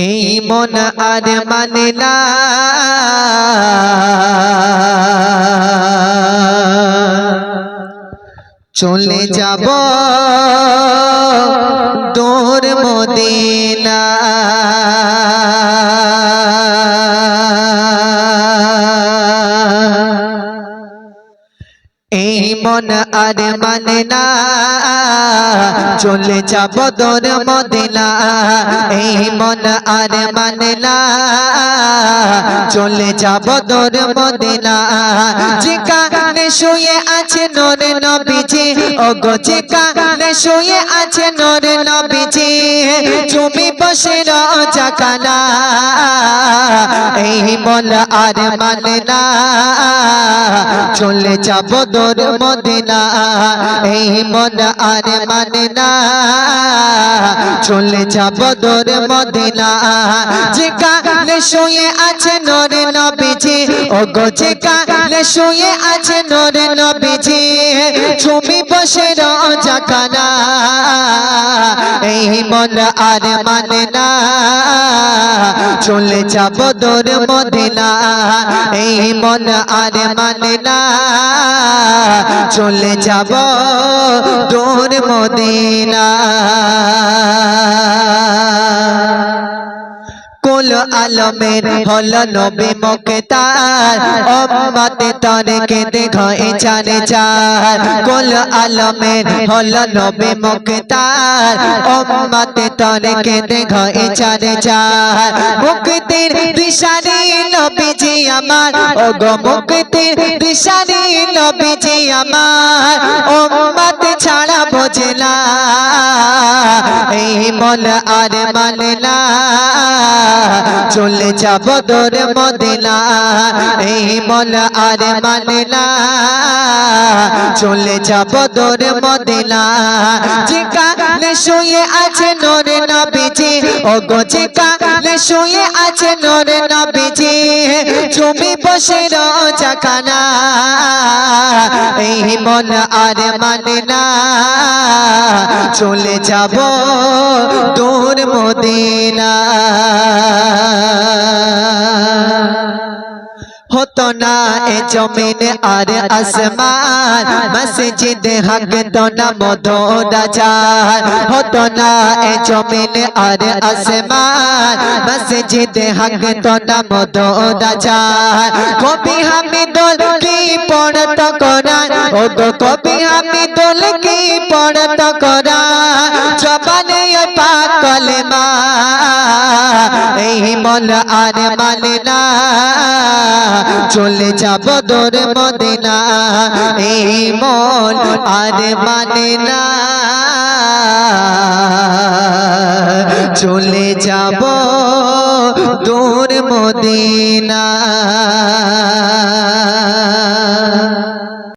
এই মন আর মানে না চলে যাব দূর মদিনা। এই মন আর মানে না চলে যাব দূর মদিনা। এই মন আর মানে না চলে যাব দূর মদিনা। যেখানে শুয়ে আছে নূর নবীজি, ওগো যেখানে শুয়ে আছে নূর নবীজি, তুমি বসে রোজা খানা। এই মন আর মানে না চলে যাব দূর মদিনা। এই মন আর মানে না চলে যাব দূর মদিনা। যেখানে শুয়ে আছে নূর নবীজি, ওগো যেখানে শুয়ে আছে নূর নবীজি, তুমি বসে রোজা খানা। এই মন আর মানে না চলে যাব দূর মদিনা। এই মন আর মানে না চলে যাব দূর মদিনা। কুল আলমের হলো নবী মুখতার, উম্মতে তরে কেঁদে ঘয়ে চারে চার। কুল আলমের হলো নবী মুখতার, উম্মতে তরে কেঁদে ঘয়ে চারে চার। মুক্তির দিশারি নবীজি আমার, ওগো মুক্তির দিশারি নবীজি আমার, উম্মত ছাড়া বোঝে না। এই মন আর মানে না চলে যাব দূর মদিনা। এই মন আর মানে না চলে যাব দূর মদিনা। যেখানে শুয়ে আছে নূর নবীজি, ওগো যেখানে শুয়ে আছে নূর নবীজি, তুমি বসে রোজা খানা। এই মন আর মানে না চলে যাব দূর মদিনা। হতো না এ জমিন আর আসমান, মসজিদ হক তো না মধুরাজার। হতো না এ জমিন আর আসমান, মসজিদ হক তো না মধুরাজার। কবি হামিদুল কি পড়ত কোরআন, ওগো কবি হামিদুল কি পড়ত কোরআন, জবানে পাক কলেমা। এই মন আর মানে না চলে যাব দূর মদিনা। এই মন আর মানে না চলে যাব দূর মদিনা।